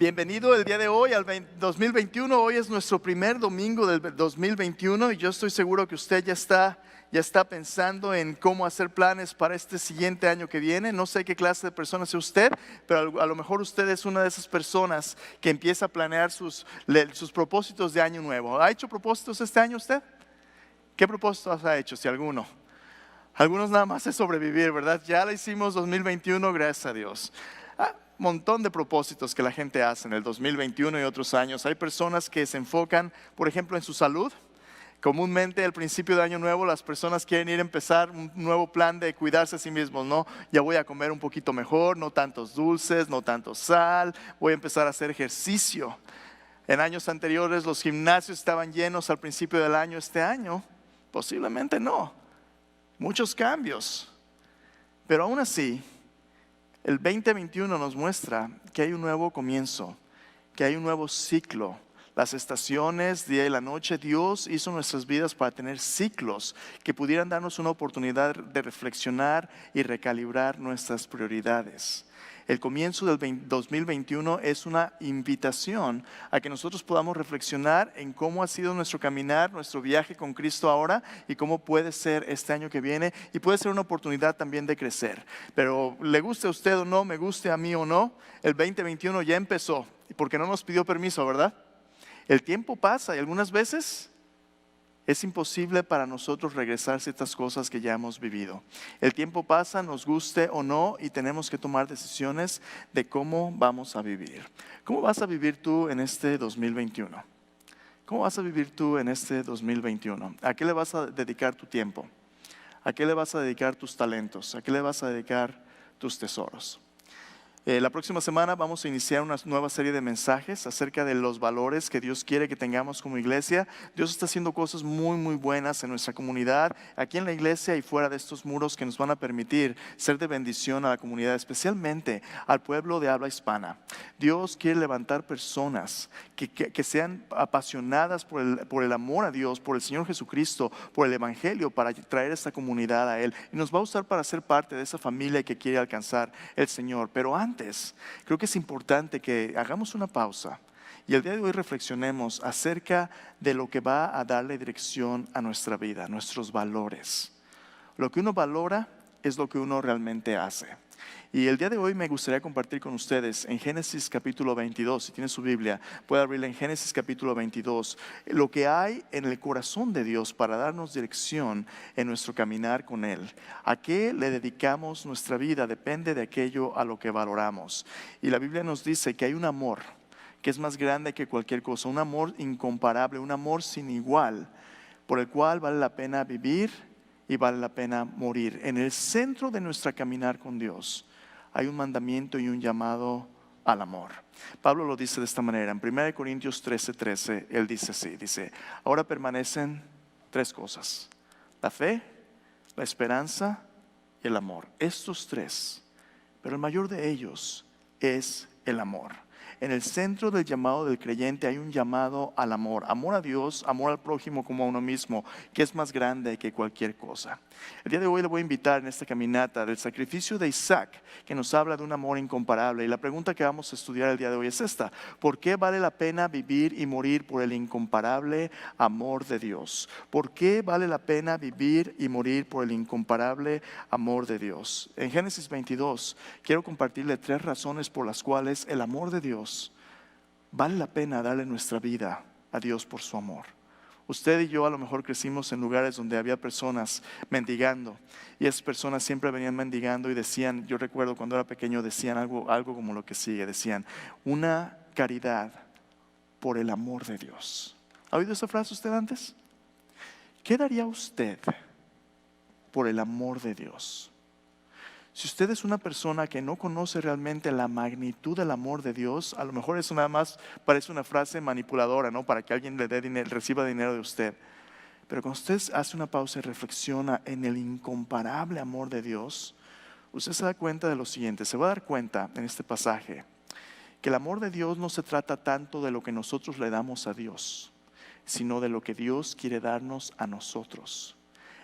Bienvenido el día de hoy al 2021. Hoy es nuestro primer domingo del 2021 y yo estoy seguro que usted ya está pensando en cómo hacer planes para este siguiente año que viene. No sé qué clase de persona es usted, pero a lo mejor usted es una de esas personas que empieza a planear sus propósitos de año nuevo. ¿Ha hecho propósitos este año usted? ¿Qué propósitos ha hecho, si alguno? Algunos nada más es sobrevivir, ¿verdad? Ya la hicimos 2021, gracias a Dios. Montón de propósitos que la gente hace en el 2021 y otros años. Hay personas que se enfocan, por ejemplo, en su salud. Comúnmente al principio de año nuevo las personas quieren ir a empezar un nuevo plan de cuidarse a sí mismos, ¿no? Ya voy a comer un poquito mejor, no tantos dulces, no tanto sal, voy a empezar a hacer ejercicio. En años anteriores los gimnasios estaban llenos al principio del año. Este año posiblemente no. Muchos cambios. Pero aún así, el 2021 nos muestra que hay un nuevo comienzo, que hay un nuevo ciclo. Las estaciones, día y la noche, Dios hizo nuestras vidas para tener ciclos que pudieran darnos una oportunidad de reflexionar y recalibrar nuestras prioridades. El comienzo del 2021 es una invitación a que nosotros podamos reflexionar en cómo ha sido nuestro caminar, nuestro viaje con Cristo ahora y cómo puede ser este año que viene, y puede ser una oportunidad también de crecer. Pero le guste a usted o no, me guste a mí o no, el 2021 ya empezó, porque no nos pidió permiso, ¿verdad? El tiempo pasa y algunas veces es imposible para nosotros regresar ciertas cosas que ya hemos vivido. El tiempo pasa, nos guste o no, y tenemos que tomar decisiones de cómo vamos a vivir. ¿Cómo vas a vivir tú en este 2021? ¿Cómo vas a vivir tú en este 2021? ¿A qué le vas a dedicar tu tiempo? ¿A qué le vas a dedicar tus talentos? ¿A qué le vas a dedicar tus tesoros? La próxima semana vamos a iniciar una nueva serie de mensajes acerca de los valores que Dios quiere que tengamos como iglesia. Dios está haciendo cosas muy, muy buenas en nuestra comunidad, aquí en la iglesia y fuera de estos muros, que nos van a permitir ser de bendición a la comunidad, especialmente al pueblo de habla hispana. Dios quiere levantar personas que sean apasionadas por el amor a Dios, por el Señor Jesucristo, por el Evangelio, para traer esta comunidad a Él. Y nos va a usar para ser parte de esa familia que quiere alcanzar el Señor. Pero antes, creo que es importante que hagamos una pausa y el día de hoy reflexionemos acerca de lo que va a darle dirección a nuestra vida, nuestros valores. Lo que uno valora es lo que uno realmente hace. Y el día de hoy me gustaría compartir con ustedes en Génesis capítulo 22, si tiene su Biblia, puede abrirla en Génesis capítulo 22, lo que hay en el corazón de Dios para darnos dirección en nuestro caminar con Él. ¿A qué le dedicamos nuestra vida? Depende de aquello a lo que valoramos. Y la Biblia nos dice que hay un amor que es más grande que cualquier cosa, un amor incomparable, un amor sin igual, por el cual vale la pena vivir y vale la pena morir. En el centro de nuestra caminar con Dios hay un mandamiento y un llamado al amor. Pablo lo dice de esta manera, en 1 Corintios 13:13, él dice así, dice: ahora permanecen tres cosas: la fe, la esperanza y el amor. Estos tres, pero el mayor de ellos es el amor. En el centro del llamado del creyente hay un llamado al amor. Amor a Dios, amor al prójimo como a uno mismo, que es más grande que cualquier cosa. El día de hoy le voy a invitar en esta caminata del sacrificio de Isaac, que nos habla de un amor incomparable. Y la pregunta que vamos a estudiar el día de hoy es esta: ¿por qué vale la pena vivir y morir por el incomparable amor de Dios? ¿Por qué vale la pena vivir y morir por el incomparable amor de Dios? En Génesis 22 quiero compartirle tres razones por las cuales el amor de Dios vale la pena darle nuestra vida a Dios por su amor. Usted y yo a lo mejor crecimos en lugares donde había personas mendigando, y esas personas siempre venían mendigando y decían, yo recuerdo cuando era pequeño, decían algo como lo que sigue, decían: una caridad por el amor de Dios. ¿Ha oído esa frase usted antes? ¿Qué daría usted por el amor de Dios? Si usted es una persona que no conoce realmente la magnitud del amor de Dios, a lo mejor eso nada más parece una frase manipuladora, ¿no? Para que alguien le dé dinero, reciba dinero de usted. Pero cuando usted hace una pausa y reflexiona en el incomparable amor de Dios, usted se da cuenta de lo siguiente. Se va a dar cuenta en este pasaje que el amor de Dios no se trata tanto de lo que nosotros le damos a Dios, sino de lo que Dios quiere darnos a nosotros.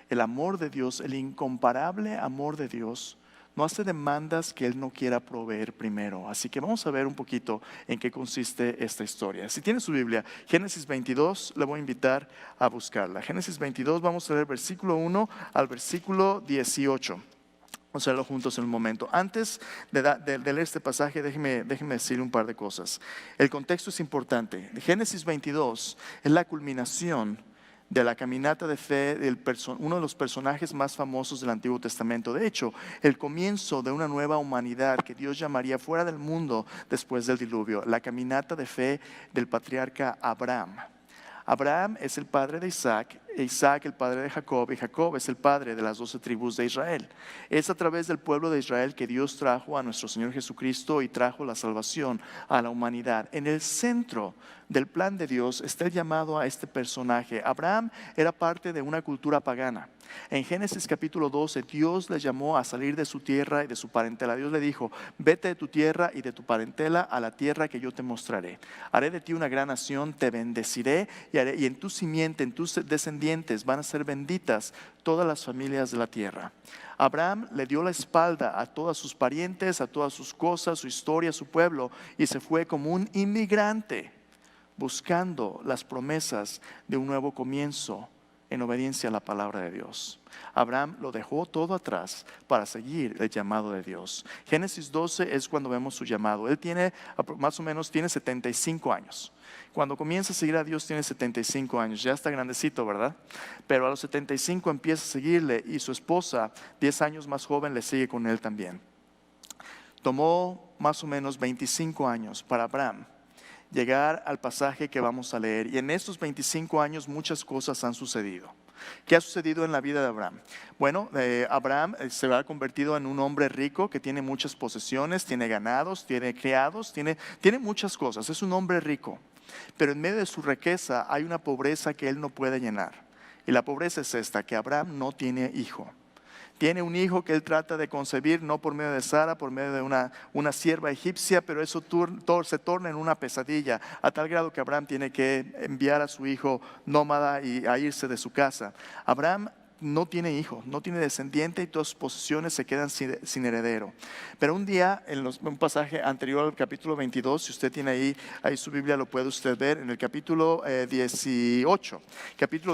El amor de Dios, el incomparable amor de Dios, No hace demandas que Él no quiera proveer primero. Así que vamos a ver un poquito en qué consiste esta historia. Si tiene su Biblia, Génesis 22, le voy a invitar a buscarla. Génesis 22, vamos a leer versículo 1 al versículo 18. Vamos a leerlo juntos en un momento. Antes de leer este pasaje, déjeme decir un par de cosas. El contexto es importante. Génesis 22 es la culminación de la caminata de fe de uno de los personajes más famosos del Antiguo Testamento. De hecho, el comienzo de una nueva humanidad que Dios llamaría fuera del mundo después del diluvio. La caminata de fe del patriarca Abraham. Abraham es el padre de Isaac, e Isaac el padre de Jacob, y Jacob es el padre de las 12 tribus de Israel. Es a través del pueblo de Israel que Dios trajo a nuestro Señor Jesucristo y trajo la salvación a la humanidad. En el centro del plan de Dios está el llamado a este personaje. Abraham era parte de una cultura pagana. En Génesis capítulo 12, Dios le llamó a salir de su tierra y de su parentela. Dios le dijo: vete de tu tierra y de tu parentela a la tierra que yo te mostraré. Haré de ti una gran nación, te bendeciré y en tu simiente, en tus descendientes van a ser benditas todas las familias de la tierra. Abraham le dio la espalda a todos sus parientes, a todas sus cosas, su historia, su pueblo, y se fue como un inmigrante buscando las promesas de un nuevo comienzo en obediencia a la palabra de Dios. Abraham lo dejó todo atrás para seguir el llamado de Dios. Génesis 12 es cuando vemos su llamado. Él tiene más o menos 75 años. Cuando comienza a seguir a Dios tiene 75 años. Ya está grandecito, ¿verdad? Pero a los 75 empieza a seguirle, y su esposa, 10 años más joven, le sigue con él también. Tomó más o menos 25 años para Abraham llegar al pasaje que vamos a leer. Y en estos 25 años muchas cosas han sucedido. ¿Qué ha sucedido en la vida de Abraham? Bueno, Abraham se ha convertido en un hombre rico que tiene muchas posesiones, tiene ganados, tiene criados, tiene muchas cosas. Es un hombre rico. Pero en medio de su riqueza hay una pobreza que él no puede llenar. Y la pobreza es esta: que Abraham no tiene hijo. Tiene un hijo que él trata de concebir, no por medio de Sara, por medio de una sierva egipcia, pero eso se torna en una pesadilla, a tal grado que Abraham tiene que enviar a su hijo nómada y a irse de su casa. Abraham no tiene hijo, no tiene descendiente, y todas sus posesiones se quedan sin heredero. Pero un día, en un pasaje anterior al capítulo 22, si usted tiene ahí su Biblia, lo puede usted ver, en el capítulo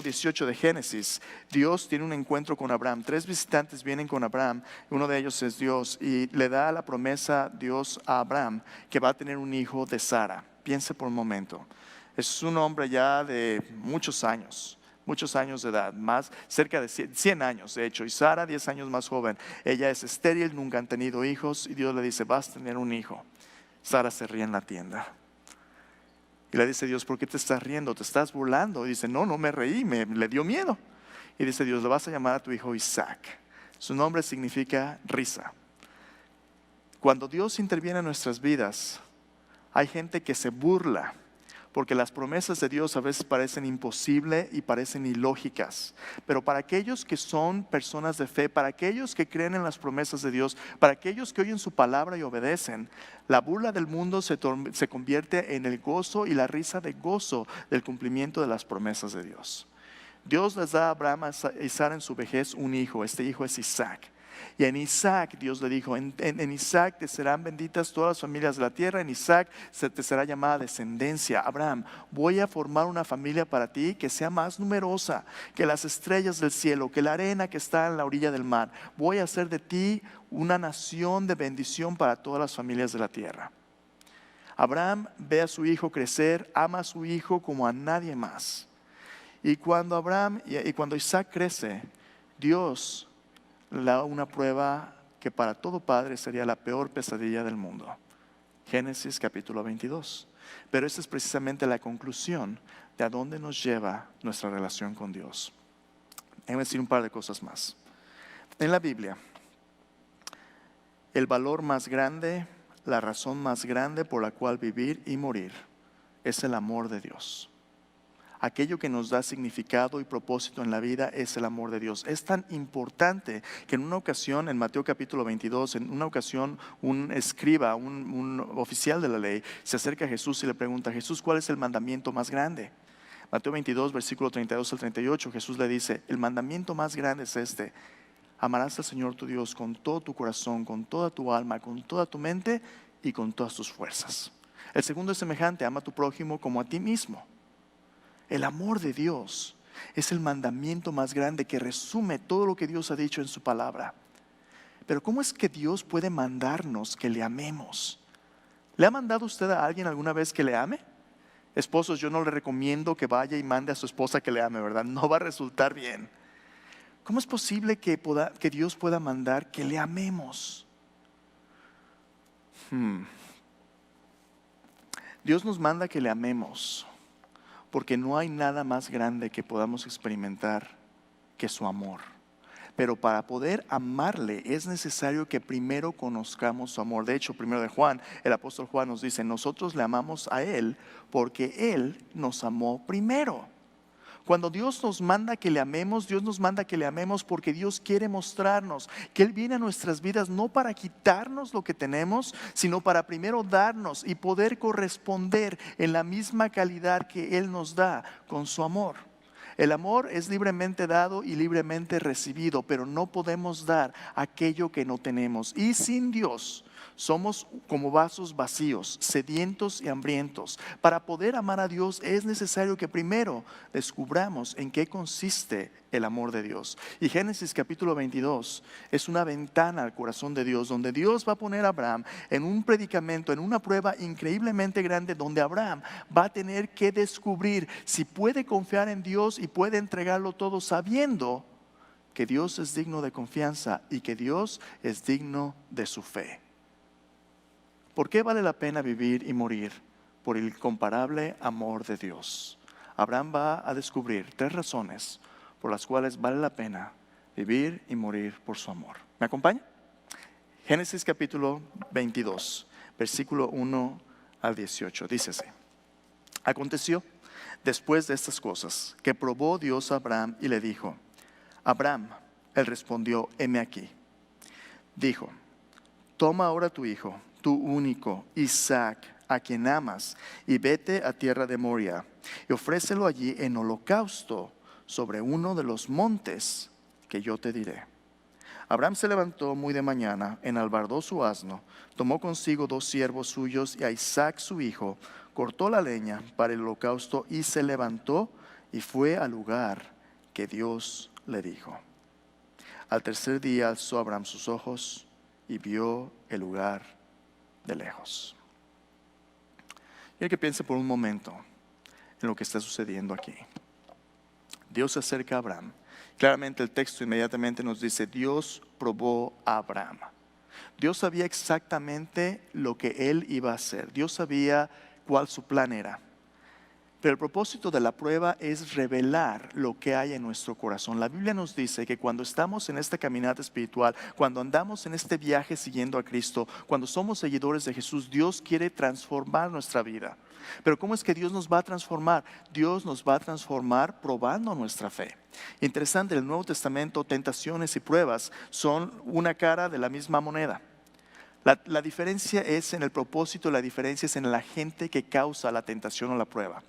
18 de Génesis, Dios tiene un encuentro con Abraham. 3 visitantes vienen con Abraham, uno de ellos es Dios, y le da la promesa Dios a Abraham que va a tener un hijo de Sara. Piense por un momento, es un hombre ya de muchos años de edad, más cerca de 100 años de hecho, y Sara 10 años más joven. Ella es estéril, nunca han tenido hijos, y Dios le dice: vas a tener un hijo. Sara se ríe en la tienda y le dice Dios: ¿por qué te estás riendo? ¿Te estás burlando? Y dice: no me reí, le dio miedo. Y dice Dios: le vas a llamar a tu hijo Isaac. Su nombre significa risa. Cuando Dios interviene en nuestras vidas, hay gente que se burla, porque las promesas de Dios a veces parecen imposibles y parecen ilógicas. Pero para aquellos que son personas de fe, para aquellos que creen en las promesas de Dios, para aquellos que oyen su palabra y obedecen, la burla del mundo se convierte en el gozo y la risa de gozo del cumplimiento de las promesas de Dios. Dios les da a Abraham y Sara en su vejez un hijo. Este hijo es Isaac. Y en Isaac Dios le dijo: en Isaac te serán benditas todas las familias de la tierra. En Isaac te será llamada descendencia. Abraham, voy a formar una familia para ti que sea más numerosa que las estrellas del cielo, que la arena que está en la orilla del mar. Voy a hacer de ti una nación de bendición para todas las familias de la tierra. Abraham ve a su hijo crecer, ama a su hijo como a nadie más. Y cuando Isaac crece, Dios le da una prueba que para todo padre sería la peor pesadilla del mundo. Génesis capítulo 22. Pero esta es precisamente la conclusión de a dónde nos lleva nuestra relación con Dios. Déjame decir un par de cosas más. En la Biblia, el valor más grande, la razón más grande por la cual vivir y morir, es el amor de Dios. Aquello que nos da significado y propósito en la vida es el amor de Dios. Es tan importante que en una ocasión, en Mateo capítulo 22, en una ocasión un escriba, un oficial de la ley, se acerca a Jesús y le pregunta: Jesús, ¿cuál es el mandamiento más grande? Mateo 22, versículo 32 al 38, Jesús le dice: el mandamiento más grande es este: Amarás al Señor tu Dios con todo tu corazón, con toda tu alma, con toda tu mente y con todas tus fuerzas. El segundo es semejante: ama a tu prójimo como a ti mismo. El amor de Dios es el mandamiento más grande que resume todo lo que Dios ha dicho en su palabra. Pero ¿cómo es que Dios puede mandarnos que le amemos? ¿Le ha mandado usted a alguien alguna vez que le ame? Esposos, yo no le recomiendo que vaya y mande a su esposa que le ame, ¿verdad? No va a resultar bien. ¿Cómo es posible que Dios pueda mandar que le amemos? Dios nos manda que le amemos porque no hay nada más grande que podamos experimentar que su amor. Pero para poder amarle es necesario que primero conozcamos su amor. De hecho, primero de Juan, el apóstol Juan nos dice: nosotros le amamos a Él porque Él nos amó primero. Cuando Dios nos manda que le amemos, Dios nos manda que le amemos porque Dios quiere mostrarnos que Él viene a nuestras vidas no para quitarnos lo que tenemos, sino para primero darnos y poder corresponder en la misma calidad que Él nos da con su amor. El amor es libremente dado y libremente recibido, pero no podemos dar aquello que no tenemos. Y sin Dios somos como vasos vacíos, sedientos y hambrientos. Para poder amar a Dios es necesario que primero descubramos en qué consiste el amor de Dios. Y Génesis capítulo 22 es una ventana al corazón de Dios, donde Dios va a poner a Abraham en un predicamento, en una prueba increíblemente grande, donde Abraham va a tener que descubrir si puede confiar en Dios y puede entregarlo todo, sabiendo que Dios es digno de confianza y que Dios es digno de su fe. ¿Por qué vale la pena vivir y morir? Por el incomparable amor de Dios. Abraham va a descubrir 3 razones por las cuales vale la pena vivir y morir por su amor. ¿Me acompaña? Génesis capítulo 22, versículo 1 al 18. Dice así: aconteció después de estas cosas que probó Dios a Abraham y le dijo: Abraham. Él respondió: heme aquí. Dijo: toma ahora tu hijo, tu único, Isaac, a quien amas, y vete a tierra de Moria, y ofrécelo allí en holocausto sobre uno de los montes que yo te diré. Abraham se levantó muy de mañana, enalbardó su asno, tomó consigo 2 siervos suyos y a Isaac su hijo, cortó la leña para el holocausto y se levantó y fue al lugar que Dios le dijo. Al tercer día alzó Abraham sus ojos y vio el lugar de lejos. Quiero que piense por un momento en lo que está sucediendo aquí. Dios se acerca a Abraham. Claramente el texto inmediatamente nos dice: Dios probó a Abraham. Dios sabía exactamente lo que él iba a hacer. Dios sabía cuál su plan era. Pero el propósito de la prueba es revelar lo que hay en nuestro corazón. La Biblia nos dice que cuando estamos en esta caminata espiritual, cuando andamos en este viaje siguiendo a Cristo, cuando somos seguidores de Jesús, Dios quiere transformar nuestra vida. Pero ¿cómo es que Dios nos va a transformar? Dios nos va a transformar probando nuestra fe. Interesante, en el Nuevo Testamento, tentaciones y pruebas son una cara de la misma moneda. La diferencia es en el propósito, la diferencia es en la gente que causa la tentación o la prueba.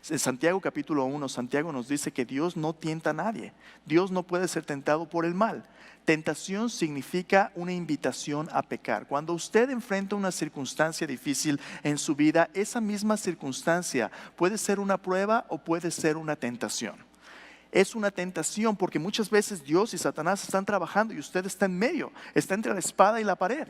En Santiago capítulo 1, Santiago nos dice que Dios no tienta a nadie. Dios no puede ser tentado por el mal. Tentación significa una invitación a pecar. Cuando usted enfrenta una circunstancia difícil en su vida, esa misma circunstancia puede ser una prueba o puede ser una tentación. Es una tentación porque muchas veces Dios y Satanás están trabajando y usted está en medio, está entre la espada y la pared.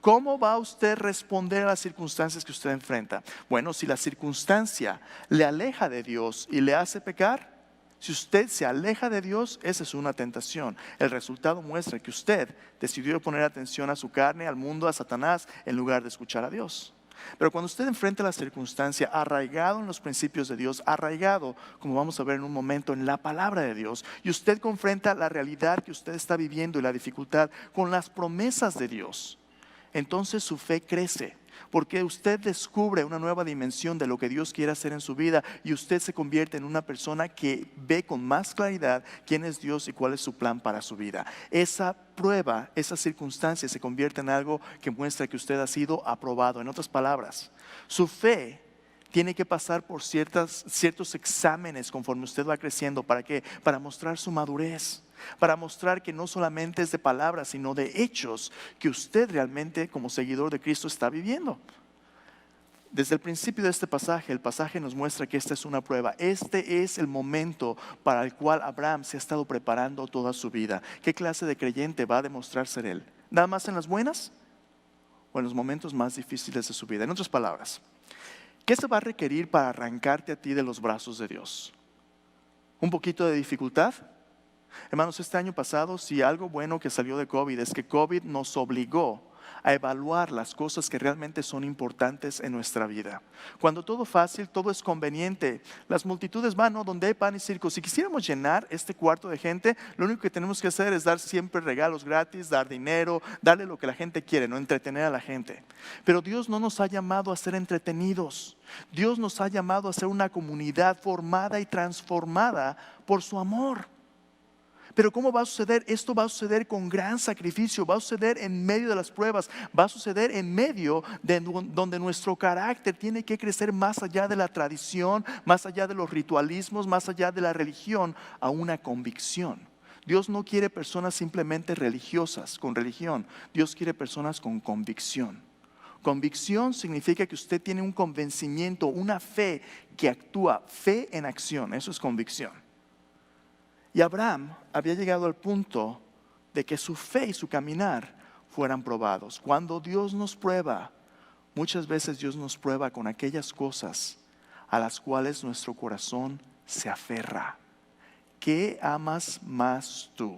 ¿Cómo va usted a responder a las circunstancias que usted enfrenta? Bueno, si la circunstancia le aleja de Dios y le hace pecar, si usted se aleja de Dios, esa es una tentación. El resultado muestra que usted decidió poner atención a su carne, al mundo, a Satanás, en lugar de escuchar a Dios. Pero cuando usted enfrenta la circunstancia arraigado en los principios de Dios, arraigado, como vamos a ver en un momento, en la palabra de Dios, y usted confronta la realidad que usted está viviendo y la dificultad con las promesas de Dios, entonces su fe crece, porque usted descubre una nueva dimensión de lo que Dios quiere hacer en su vida y usted se convierte en una persona que ve con más claridad quién es Dios y cuál es su plan para su vida. Esa prueba, esa circunstancia se convierte en algo que muestra que usted ha sido aprobado. En otras palabras, su fe Tiene que pasar por ciertos exámenes conforme usted va creciendo. ¿Para qué? Para mostrar su madurez. Para mostrar que no solamente es de palabras, sino de hechos que usted realmente como seguidor de Cristo está viviendo. Desde el principio de este pasaje, el pasaje nos muestra que esta es una prueba. Este es el momento para el cual Abraham se ha estado preparando toda su vida. ¿Qué clase de creyente va a demostrar ser él? ¿Nada más en las buenas o en los momentos más difíciles de su vida? En otras palabras, ¿qué se va a requerir para arrancarte a ti de los brazos de Dios? ¿Un poquito de dificultad? Hermanos, este año pasado, si algo bueno que salió de COVID es que COVID nos obligó a evaluar las cosas que realmente son importantes en nuestra vida. Cuando todo es fácil, todo es conveniente, las multitudes van, ¿no? Donde hay pan y circo. Si quisiéramos llenar este cuarto de gente, lo único que tenemos que hacer es dar siempre regalos gratis, dar dinero, darle lo que la gente quiere, no entretener a la gente. Pero Dios no nos ha llamado a ser entretenidos. Dios nos ha llamado a ser una comunidad formada y transformada por su amor. Pero ¿cómo va a suceder? Esto va a suceder con gran sacrificio, va a suceder en medio de las pruebas, va a suceder en medio de donde nuestro carácter tiene que crecer más allá de la tradición, más allá de los ritualismos, más allá de la religión, a una convicción. Dios no quiere personas simplemente religiosas, con religión. Dios quiere personas con convicción. Convicción significa que usted tiene un convencimiento, una fe que actúa, fe en acción, eso es convicción. Y Abraham había llegado al punto de que su fe y su caminar fueran probados. Cuando Dios nos prueba, muchas veces Dios nos prueba con aquellas cosas a las cuales nuestro corazón se aferra. ¿Qué amas más tú?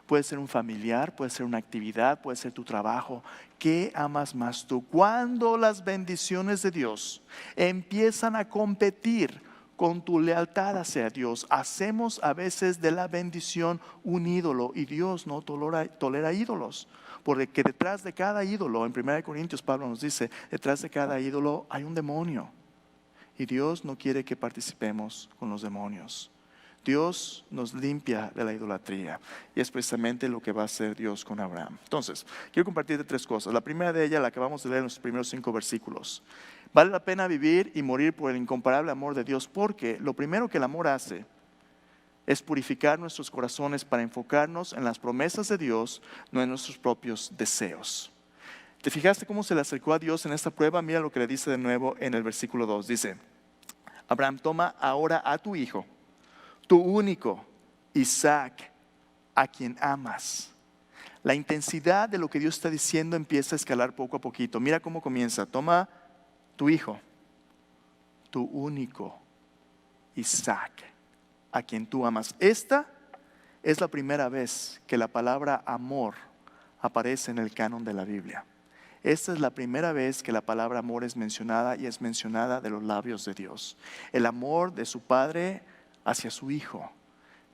Puede ser un familiar, puede ser una actividad, puede ser tu trabajo. ¿Qué amas más tú? Cuando las bendiciones de Dios empiezan a competir con tu lealtad hacia Dios, hacemos a veces de la bendición un ídolo, y Dios no tolera ídolos, porque detrás de cada ídolo, en 1 Corintios Pablo nos dice, detrás de cada ídolo hay un demonio, y Dios no quiere que participemos con los demonios. Dios nos limpia de la idolatría, y es precisamente lo que va a hacer Dios con Abraham. Entonces, quiero compartirte tres cosas. La primera de ellas, la que vamos a leer en los primeros 5 versículos. Vale la pena vivir y morir por el incomparable amor de Dios, porque lo primero que el amor hace es purificar nuestros corazones para enfocarnos en las promesas de Dios, no en nuestros propios deseos. ¿Te fijaste cómo se le acercó a Dios en esta prueba? Mira lo que le dice de nuevo en el versículo 2. Dice, Abraham, toma ahora a tu hijo, tu único, Isaac, a quien amas. La intensidad de lo que Dios está diciendo empieza a escalar poco a poquito. Mira cómo comienza. Toma tu hijo, tu único, Isaac, a quien tú amas. Esta es la primera vez que la palabra amor aparece en el canon de la Biblia. Esta es la primera vez que la palabra amor es mencionada, y es mencionada de los labios de Dios. El amor de su Padre hacia su Hijo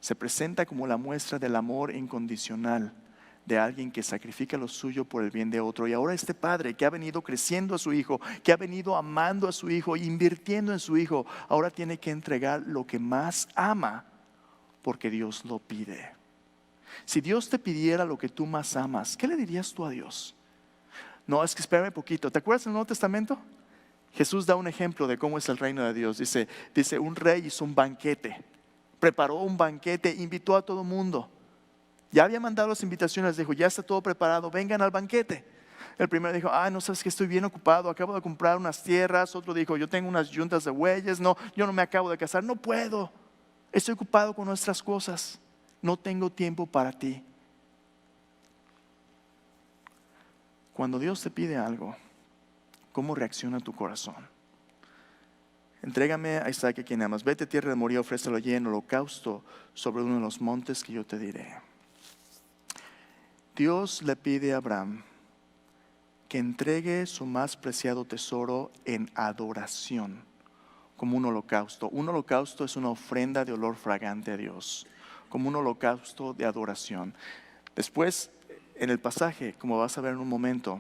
se presenta como la muestra del amor incondicional de alguien que sacrifica lo suyo por el bien de otro. Y ahora este padre que ha venido creciendo a su hijo, que ha venido amando a su hijo, invirtiendo en su hijo, ahora tiene que entregar lo que más ama porque Dios lo pide. Si Dios te pidiera lo que tú más amas, ¿qué le dirías tú a Dios? No, es que espérame poquito. ¿Te acuerdas del Nuevo Testamento? Jesús da un ejemplo de cómo es el reino de Dios. Dice un rey hizo un banquete, preparó un banquete, invitó a todo mundo. Ya había mandado las invitaciones, dijo, ya está todo preparado, vengan al banquete. El primero dijo, no sabes que estoy bien ocupado, acabo de comprar unas tierras. Otro dijo, yo tengo unas yuntas de bueyes, no, yo no me acabo de casar, no puedo, estoy ocupado con nuestras cosas, no tengo tiempo para ti. Cuando Dios te pide algo, ¿cómo reacciona tu corazón? Entrégame a Isaac a quien amas, vete a tierra de Moría, ofrécelo allí en holocausto sobre uno de los montes que yo te diré. Dios le pide a Abraham que entregue su más preciado tesoro en adoración, como un holocausto. Un holocausto es una ofrenda de olor fragante a Dios, como un holocausto de adoración. Después, en el pasaje, como vas a ver en un momento,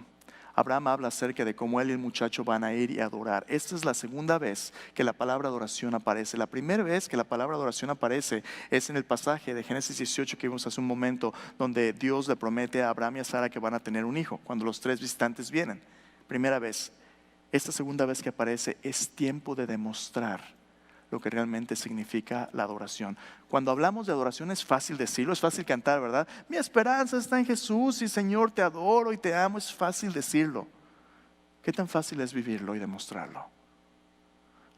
Abraham habla acerca de cómo él y el muchacho van a ir y adorar. Esta es la segunda vez que la palabra adoración aparece. La primera vez que la palabra adoración aparece es en el pasaje de Génesis 18 que vimos hace un momento, donde Dios le promete a Abraham y a Sara que van a tener un hijo, cuando los 3 visitantes vienen. Primera vez. esta segunda vez que aparece es tiempo de demostrar lo que realmente significa la adoración. Cuando hablamos de adoración es fácil decirlo, es fácil cantar, ¿verdad? Mi esperanza está en Jesús y Señor, te adoro y te amo. Es fácil decirlo. ¿Qué tan fácil es vivirlo y demostrarlo?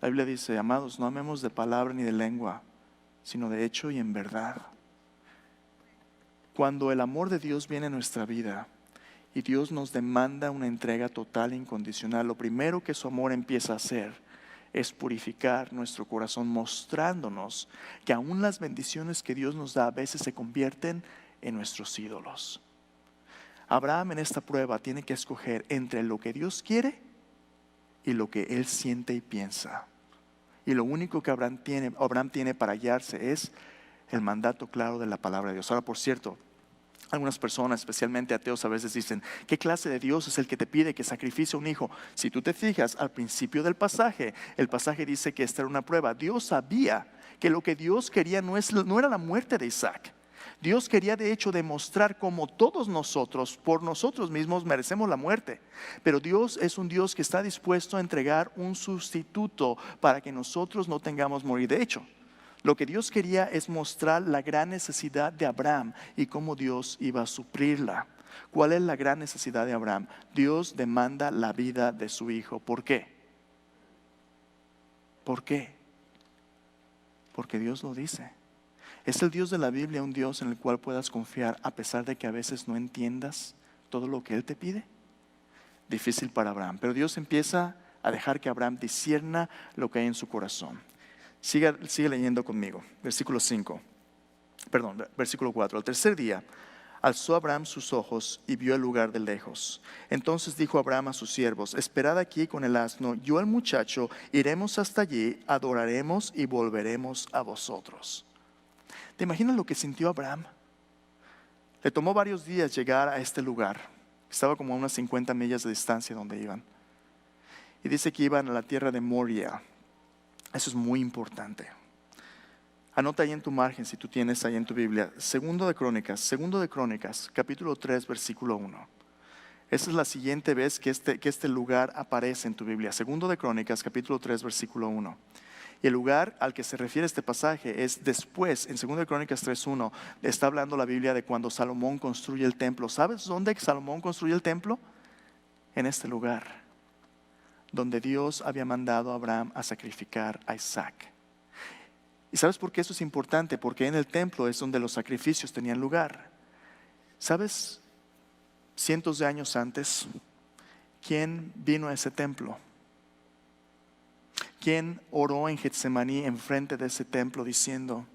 La Biblia dice, amados, no amemos de palabra ni de lengua, sino de hecho y en verdad. Cuando el amor de Dios viene a nuestra vida y Dios nos demanda una entrega total e incondicional, lo primero que su amor empieza a hacer es purificar nuestro corazón, mostrándonos que aún las bendiciones que Dios nos da a veces se convierten en nuestros ídolos. Abraham en esta prueba tiene que escoger entre lo que Dios quiere y lo que él siente y piensa. Y lo único que Abraham tiene para guiarse es el mandato claro de la palabra de Dios. Ahora, por cierto, algunas personas, especialmente ateos, a veces dicen, ¿qué clase de Dios es el que te pide que sacrifique un hijo? Si tú te fijas al principio del pasaje, el pasaje dice que esta era una prueba. Dios sabía que lo que Dios quería no era la muerte de Isaac. Dios quería de hecho demostrar cómo todos nosotros, por nosotros mismos, merecemos la muerte. Pero Dios es un Dios que está dispuesto a entregar un sustituto para que nosotros no tengamos morir. De hecho, lo que Dios quería es mostrar la gran necesidad de Abraham y cómo Dios iba a suplirla. ¿Cuál es la gran necesidad de Abraham? Dios demanda la vida de su hijo. ¿Por qué? ¿Por qué? Porque Dios lo dice. ¿Es el Dios de la Biblia un Dios en el cual puedas confiar a pesar de que a veces no entiendas todo lo que Él te pide? Difícil para Abraham, pero Dios empieza a dejar que Abraham discierna lo que hay en su corazón. Sigue leyendo conmigo, versículo 4. Al tercer día alzó Abraham sus ojos y vio el lugar de lejos. Entonces dijo Abraham a sus siervos, esperad aquí con el asno, yo el muchacho iremos hasta allí, adoraremos y volveremos a vosotros. ¿Te imaginas lo que sintió Abraham? Le tomó varios días llegar a este lugar. Estaba como a unas 50 millas de distancia donde iban. Y dice que iban a la tierra de Moria. Eso es muy importante. Anota ahí en tu margen, si tú tienes ahí en tu Biblia, Segundo de Crónicas, capítulo 3, versículo 1. Esa es la siguiente vez que este lugar aparece en tu Biblia. Segundo de Crónicas, capítulo 3, versículo 1. Y el lugar al que se refiere este pasaje es después, en 2 de Crónicas 3:1, está hablando la Biblia de cuando Salomón construye el templo. ¿Sabes dónde Salomón construye el templo? En este lugar, donde Dios había mandado a Abraham a sacrificar a Isaac. ¿Y sabes por qué eso es importante? Porque en el templo es donde los sacrificios tenían lugar. ¿Sabes? Cientos de años antes, ¿quién vino a ese templo? ¿Quién oró en Getsemaní enfrente de ese templo diciendo,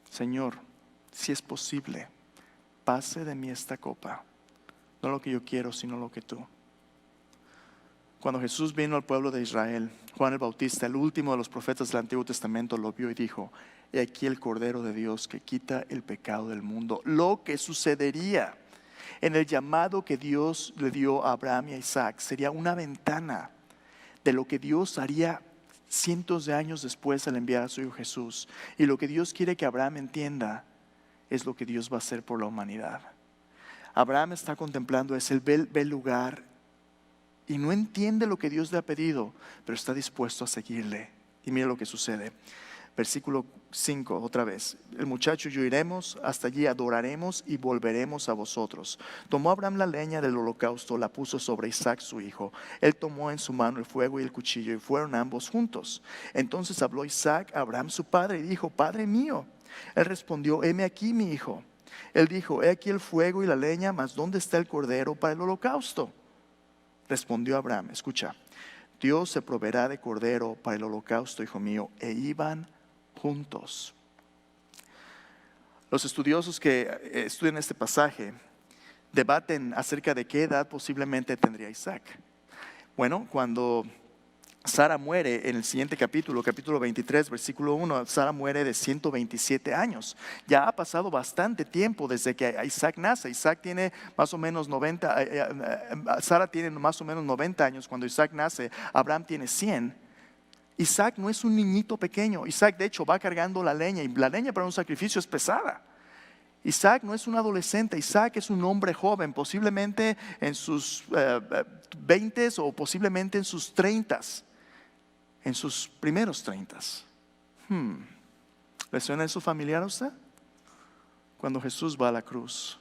Señor, si es posible, pase de mí esta copa, no lo que yo quiero, sino lo que tú? Cuando Jesús vino al pueblo de Israel, Juan el Bautista, el último de los profetas del Antiguo Testamento, lo vio y dijo, he aquí el Cordero de Dios que quita el pecado del mundo. Lo que sucedería en el llamado que Dios le dio a Abraham y a Isaac sería una ventana de lo que Dios haría cientos de años después al enviar a su Hijo Jesús. Y lo que Dios quiere que Abraham entienda es lo que Dios va a hacer por la humanidad. Abraham está contemplando eso, él ve el lugar y no entiende lo que Dios le ha pedido, pero está dispuesto a seguirle. Y mira lo que sucede. Versículo 5, otra vez. El muchacho y yo iremos hasta allí, adoraremos y volveremos a vosotros. Tomó Abraham la leña del holocausto, la puso sobre Isaac su hijo. Él tomó en su mano el fuego y el cuchillo y fueron ambos juntos. Entonces habló Isaac a Abraham su padre y dijo, Padre mío. Él respondió, heme aquí mi hijo. Él dijo, he aquí el fuego y la leña, mas ¿dónde está el cordero para el holocausto? Respondió Abraham, escucha, Dios se proveerá de cordero para el holocausto, hijo mío. E iban juntos. Los estudiosos que estudian este pasaje debaten acerca de qué edad posiblemente tendría Isaac. Bueno, cuando Sara muere en el siguiente capítulo 23, versículo 1, Sara muere de 127 años. Ya ha pasado bastante tiempo desde que Isaac nace. Isaac tiene más o menos 90, Sara tiene más o menos 90 años cuando Isaac nace. Abraham tiene 100. Isaac no es un niñito pequeño. Isaac de hecho va cargando la leña y la leña para un sacrificio es pesada. Isaac no es un adolescente, Isaac es un hombre joven, posiblemente en sus 20 o posiblemente en sus 30, en sus primeros 30. ¿Le suena eso familiar a usted? Cuando Jesús va a la cruz,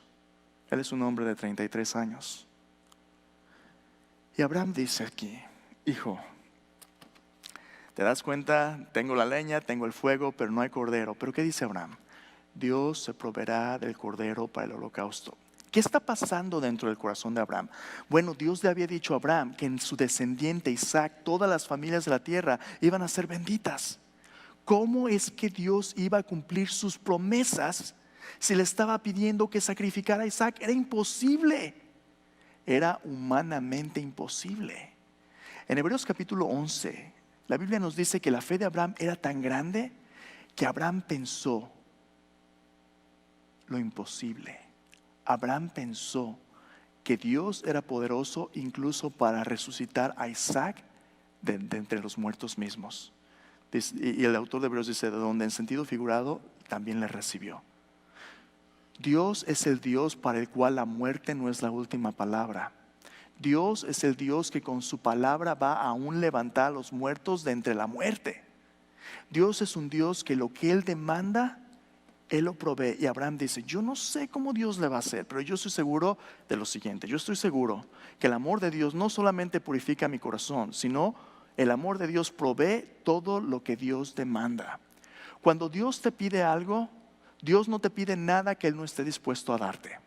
él es un hombre de 33 años. Y Abraham dice aquí: hijo, ¿te das cuenta? Tengo la leña, tengo el fuego, pero no hay cordero. ¿Pero qué dice Abraham? Dios se proveerá del cordero para el holocausto. ¿Qué está pasando dentro del corazón de Abraham? Bueno, Dios le había dicho a Abraham que en su descendiente Isaac todas las familias de la tierra iban a ser benditas. ¿Cómo es que Dios iba a cumplir sus promesas si le estaba pidiendo que sacrificara a Isaac? Era imposible. Era humanamente imposible. En Hebreos capítulo 11, la Biblia nos dice que la fe de Abraham era tan grande que Abraham pensó lo imposible. Abraham pensó que Dios era poderoso incluso para resucitar a Isaac de entre los muertos mismos. Y el autor de Hebreos dice: de donde en sentido figurado también le recibió. Dios es el Dios para el cual la muerte no es la última palabra. Dios es el Dios que con su palabra va a aún levantar a los muertos de entre la muerte. Dios es un Dios que lo que Él demanda, Él lo provee. Y Abraham dice: yo no sé cómo Dios le va a hacer, pero yo estoy seguro de lo siguiente. Yo estoy seguro que el amor de Dios no solamente purifica mi corazón, sino el amor de Dios provee todo lo que Dios demanda. Cuando Dios te pide algo, Dios no te pide nada que Él no esté dispuesto a darte.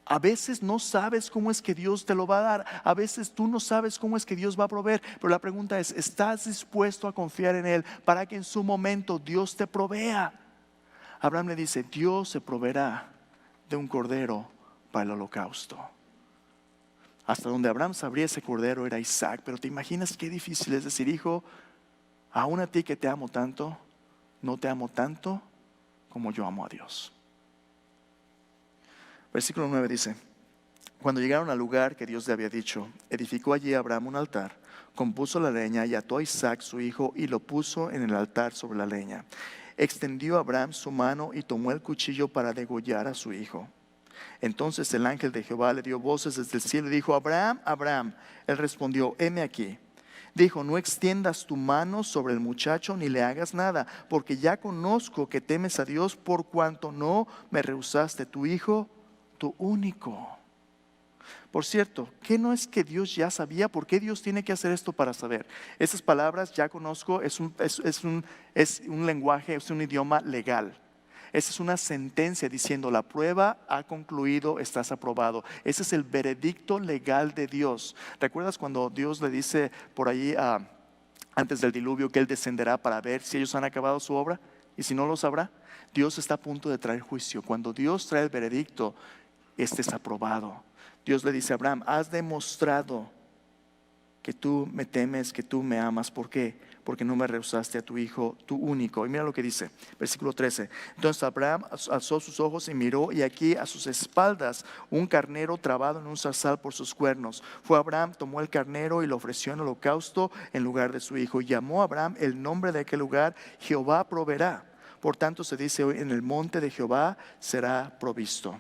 A veces no sabes cómo es que Dios te lo va a dar. A veces tú no sabes cómo es que Dios va a proveer. Pero la pregunta es: ¿estás dispuesto a confiar en Él para que en su momento Dios te provea? Abraham le dice: Dios se proveerá de un cordero para el holocausto. Hasta donde Abraham sabría, ese cordero era Isaac. Pero te imaginas qué difícil es decir: hijo, aún a ti que te amo tanto, no te amo tanto como yo amo a Dios. Versículo 9 dice: cuando llegaron al lugar que Dios le había dicho, edificó allí Abraham un altar, compuso la leña y ató a Isaac su hijo y lo puso en el altar sobre la leña. Extendió Abraham su mano y tomó el cuchillo para degollar a su hijo. Entonces el ángel de Jehová le dio voces desde el cielo y dijo: Abraham, Abraham. Él respondió: heme aquí. Dijo: no extiendas tu mano sobre el muchacho ni le hagas nada, porque ya conozco que temes a Dios, por cuanto no me rehusaste tu hijo, tu único. Por cierto, ¿qué no es que Dios ya sabía? ¿Por qué Dios tiene que hacer esto para saber? Esas palabras, ya conozco, es un lenguaje, es un idioma legal. Esa es una sentencia diciendo: la prueba ha concluido, estás aprobado. Ese es el veredicto legal de Dios. ¿Recuerdas cuando Dios le dice por allí antes del diluvio que Él descenderá para ver si ellos han acabado su obra? Y si no lo sabrá, Dios está a punto de traer juicio. Cuando Dios trae el veredicto, este es aprobado. Dios le dice a Abraham: has demostrado que tú me temes, que tú me amas. ¿Por qué? Porque no me rehusaste a tu hijo, tu único. Y mira lo que dice, versículo 13. Entonces Abraham alzó sus ojos y miró, y aquí a sus espaldas un carnero trabado en un zarzal por sus cuernos. Fue Abraham, tomó el carnero y lo ofreció en holocausto en lugar de su hijo. Y llamó a Abraham el nombre de aquel lugar: Jehová proveerá. Por tanto se dice hoy: en el monte de Jehová será provisto.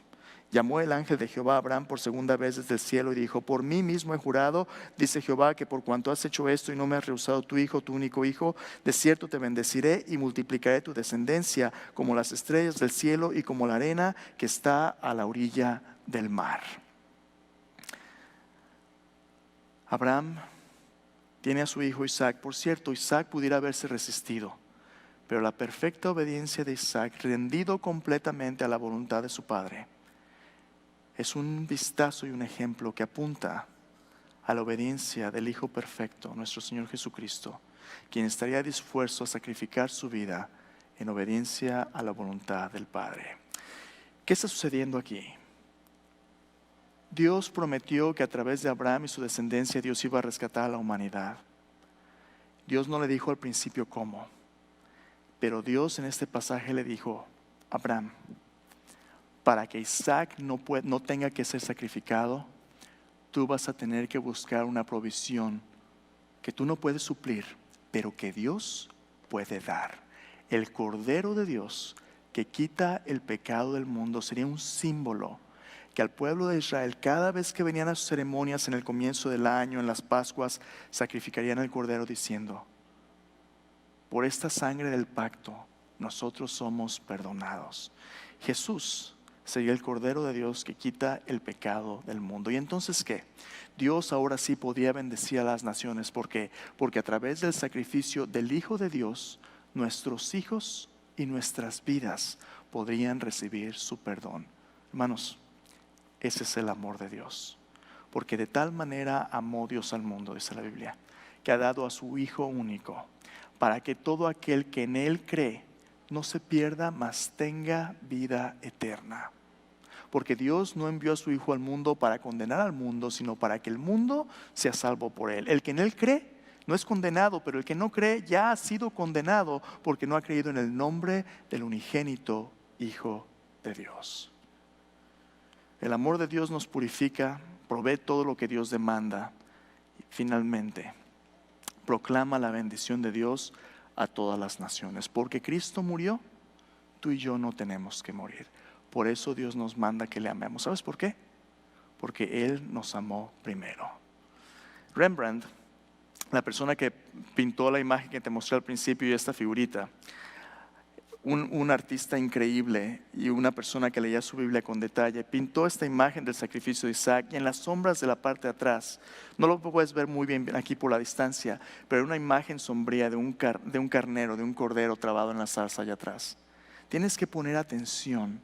Llamó el ángel de Jehová a Abraham por segunda vez desde el cielo y dijo: por mí mismo he jurado, dice Jehová, que por cuanto has hecho esto y no me has rehusado tu hijo, tu único hijo, de cierto te bendeciré y multiplicaré tu descendencia como las estrellas del cielo y como la arena que está a la orilla del mar. Abraham tiene a su hijo Isaac. Por cierto, Isaac pudiera haberse resistido, pero la perfecta obediencia de Isaac, rendido completamente a la voluntad de su padre, es un vistazo y un ejemplo que apunta a la obediencia del Hijo perfecto, nuestro Señor Jesucristo, quien estaría dispuesto a sacrificar su vida en obediencia a la voluntad del Padre. ¿Qué está sucediendo aquí? Dios prometió que a través de Abraham y su descendencia Dios iba a rescatar a la humanidad. Dios no le dijo al principio cómo, pero Dios en este pasaje le dijo: Abraham, para que Isaac no tenga que ser sacrificado, tú vas a tener que buscar una provisión que tú no puedes suplir, pero que Dios puede dar. El Cordero de Dios que quita el pecado del mundo, sería un símbolo que al pueblo de Israel, cada vez que venían a sus ceremonias en el comienzo del año, en las Pascuas, sacrificarían el cordero diciendo: por esta sangre del pacto, nosotros somos perdonados. Jesús sería el Cordero de Dios que quita el pecado del mundo. ¿Y entonces qué? Dios ahora sí podía bendecir a las naciones. ¿Por qué? Porque a través del sacrificio del Hijo de Dios, nuestros hijos y nuestras vidas podrían recibir su perdón. Hermanos, ese es el amor de Dios. Porque de tal manera amó Dios al mundo, dice la Biblia, que ha dado a su Hijo único, para que todo aquel que en Él cree no se pierda, mas tenga vida eterna. Porque Dios no envió a su Hijo al mundo para condenar al mundo, sino para que el mundo sea salvo por Él. El que en Él cree no es condenado, pero el que no cree ya ha sido condenado porque no ha creído en el nombre del unigénito Hijo de Dios. El amor de Dios nos purifica, provee todo lo que Dios demanda y finalmente proclama la bendición de Dios a todas las naciones. Porque Cristo murió, tú y yo no tenemos que morir. Por eso Dios nos manda que le amemos. ¿Sabes por qué? Porque Él nos amó primero. Rembrandt, la persona que pintó la imagen que te mostré al principio y esta figurita, un artista increíble y una persona que leía su Biblia con detalle, pintó esta imagen del sacrificio de Isaac, y en las sombras de la parte de atrás, no lo puedes ver muy bien aquí por la distancia, pero era una imagen sombría de un carnero, de un cordero trabado en la zarza allá atrás. Tienes que poner atención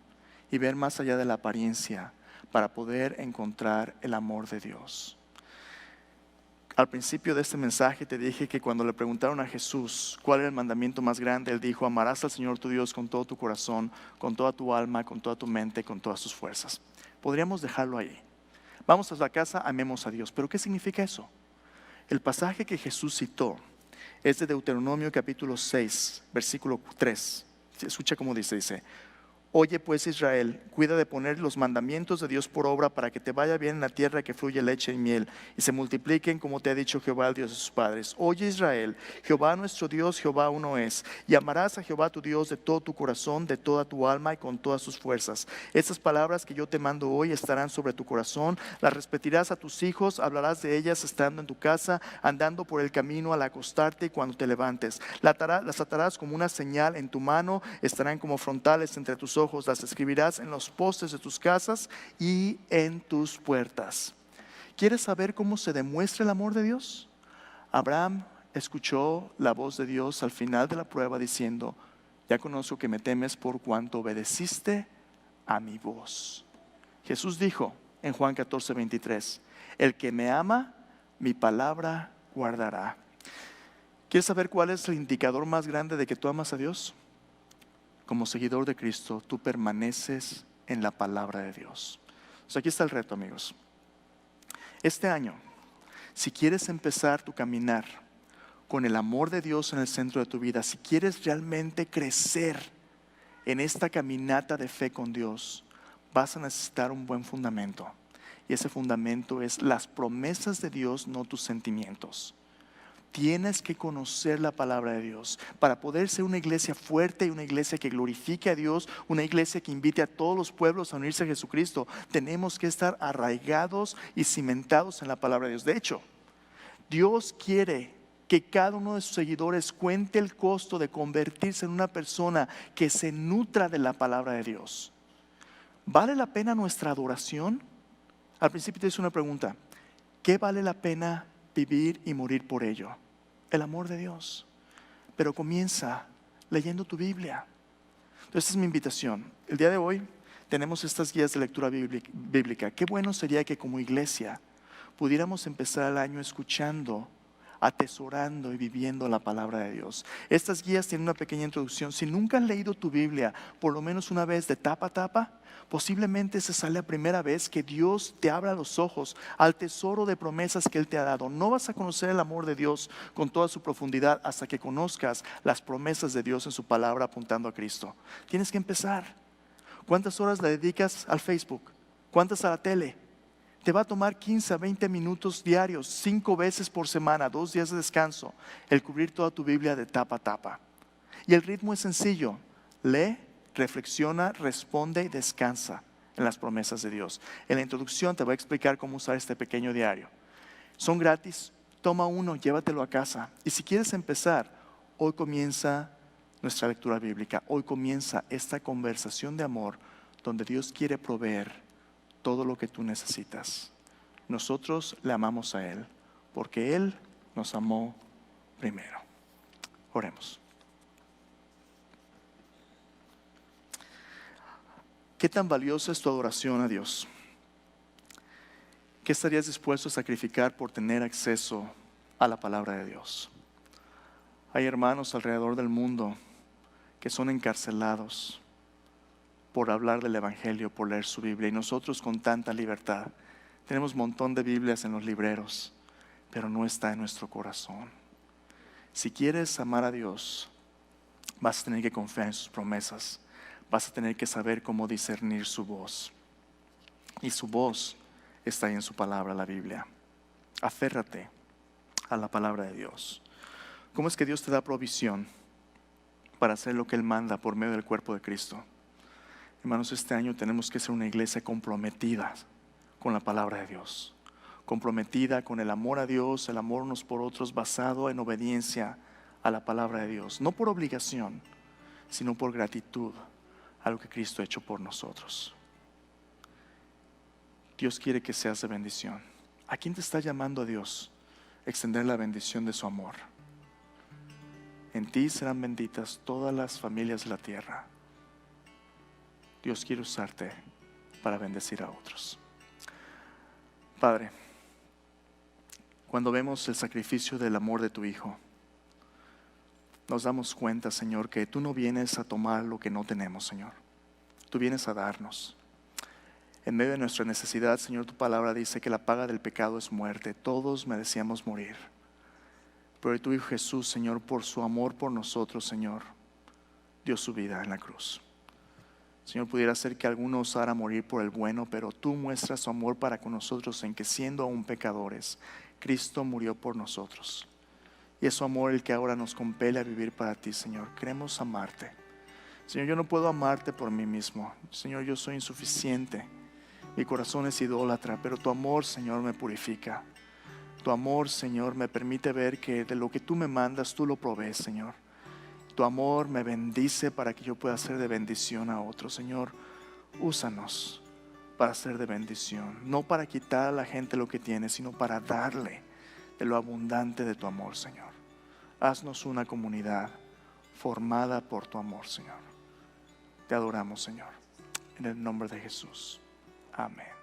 y ver más allá de la apariencia para poder encontrar el amor de Dios. Al principio de este mensaje te dije que cuando le preguntaron a Jesús cuál era el mandamiento más grande, Él dijo: amarás al Señor tu Dios con todo tu corazón, con toda tu alma, con toda tu mente, con todas tus fuerzas. Podríamos dejarlo ahí. Vamos a la casa, amemos a Dios. ¿Pero qué significa eso? El pasaje que Jesús citó es de Deuteronomio capítulo 6, versículo 3. Escucha cómo dice: oye pues Israel, cuida de poner los mandamientos de Dios por obra, para que te vaya bien en la tierra que fluye leche y miel, y se multipliquen como te ha dicho Jehová, el Dios de sus padres. Oye Israel, Jehová nuestro Dios, Jehová uno es, y amarás a Jehová tu Dios de todo tu corazón, de toda tu alma y con todas tus fuerzas. Estas palabras que yo te mando hoy estarán sobre tu corazón, las repetirás a tus hijos, hablarás de ellas estando en tu casa, andando por el camino, al acostarte y cuando te levantes. Las atarás como una señal en tu mano, estarán como frontales entre tus ojos, las escribirás en los postes de tus casas y en tus puertas. ¿Quieres saber cómo se demuestra el amor de Dios? Abraham escuchó la voz de Dios al final de la prueba diciendo: ya conozco que me temes por cuanto obedeciste a mi voz. Jesús dijo en Juan 14:23: el que me ama, mi palabra guardará. ¿Quieres saber cuál es el indicador más grande de que tú amas a Dios? Como seguidor de Cristo, tú permaneces en la palabra de Dios. O sea, aquí está el reto, amigos. Este año, si quieres empezar tu caminar con el amor de Dios en el centro de tu vida, si quieres realmente crecer en esta caminata de fe con Dios, vas a necesitar un buen fundamento. Y ese fundamento es las promesas de Dios, no tus sentimientos. Tienes que conocer la palabra de Dios para poder ser una iglesia fuerte y una iglesia que glorifique a Dios, una iglesia que invite a todos los pueblos a unirse a Jesucristo. Tenemos que estar arraigados y cimentados en la palabra de Dios. De hecho, Dios quiere que cada uno de sus seguidores cuente el costo de convertirse en una persona que se nutra de la palabra de Dios. ¿Vale la pena nuestra adoración? Al principio te hice una pregunta: ¿qué vale la pena vivir y morir por ello? El amor de Dios. Pero comienza leyendo tu Biblia. Entonces, esta es mi invitación. El día de hoy tenemos estas guías de lectura bíblica. Qué bueno sería que como iglesia pudiéramos empezar el año escuchando, atesorando y viviendo la palabra de Dios. Estas guías tienen una pequeña introducción. Si nunca has leído tu Biblia por lo menos una vez de tapa a tapa, posiblemente esa sea la primera vez que Dios te abra los ojos al tesoro de promesas que Él te ha dado. No vas a conocer el amor de Dios con toda su profundidad hasta que conozcas las promesas de Dios en su palabra apuntando a Cristo. Tienes que empezar. ¿Cuántas horas le dedicas al Facebook? ¿Cuántas a la tele? Te va a tomar 15 a 20 minutos diarios, 5 veces por semana, 2 días de descanso, el cubrir toda tu Biblia de tapa a tapa. Y el ritmo es sencillo: lee, reflexiona, responde y descansa en las promesas de Dios. En la introducción te voy a explicar cómo usar este pequeño diario. Son gratis, toma uno, llévatelo a casa. Y si quieres empezar, hoy comienza nuestra lectura bíblica. Hoy comienza esta conversación de amor donde Dios quiere proveer todo lo que tú necesitas. Nosotros le amamos a Él porque Él nos amó primero. Oremos. ¿Qué tan valiosa es tu adoración a Dios? ¿Qué estarías dispuesto a sacrificar por tener acceso a la palabra de Dios? Hay hermanos alrededor del mundo que son encarcelados por hablar del Evangelio, por leer su Biblia, y nosotros con tanta libertad tenemos un montón de Biblias en los libreros, pero no está en nuestro corazón. Si quieres amar a Dios, vas a tener que confiar en sus promesas, vas a tener que saber cómo discernir su voz, y su voz está ahí en su palabra, la Biblia. Aférrate a la palabra de Dios. ¿Cómo es que Dios te da provisión para hacer lo que Él manda por medio del cuerpo de Cristo? Hermanos, este año tenemos que ser una iglesia comprometida con la palabra de Dios, comprometida con el amor a Dios, el amor unos por otros, basado en obediencia a la palabra de Dios, no por obligación, sino por gratitud a lo que Cristo ha hecho por nosotros. Dios quiere que seas de bendición. ¿A quién te está llamando a Dios? Extender la bendición de su amor. En ti serán benditas todas las familias de la tierra. Dios quiere usarte para bendecir a otros. Padre, cuando vemos el sacrificio del amor de tu Hijo, nos damos cuenta, Señor, que tú no vienes a tomar lo que no tenemos, Señor. Tú vienes a darnos. En medio de nuestra necesidad, Señor, tu palabra dice que la paga del pecado es muerte. Todos merecíamos morir. Pero tu Hijo Jesús, Señor, por su amor por nosotros, Señor, dio su vida en la cruz. Señor, pudiera ser que alguno osara morir por el bueno, pero tú muestras tu amor para con nosotros en que siendo aún pecadores, Cristo murió por nosotros. Y es su amor el que ahora nos compele a vivir para ti, Señor. Queremos amarte. Señor, yo no puedo amarte por mí mismo. Señor, yo soy insuficiente. Mi corazón es idólatra, pero tu amor, Señor, me purifica. Tu amor, Señor, me permite ver que de lo que tú me mandas, tú lo provees, Señor. Tu amor me bendice para que yo pueda ser de bendición a otros. Señor, úsanos para ser de bendición. No para quitar a la gente lo que tiene, sino para darle de lo abundante de tu amor, Señor. Haznos una comunidad formada por tu amor, Señor. Te adoramos, Señor. En el nombre de Jesús. Amén.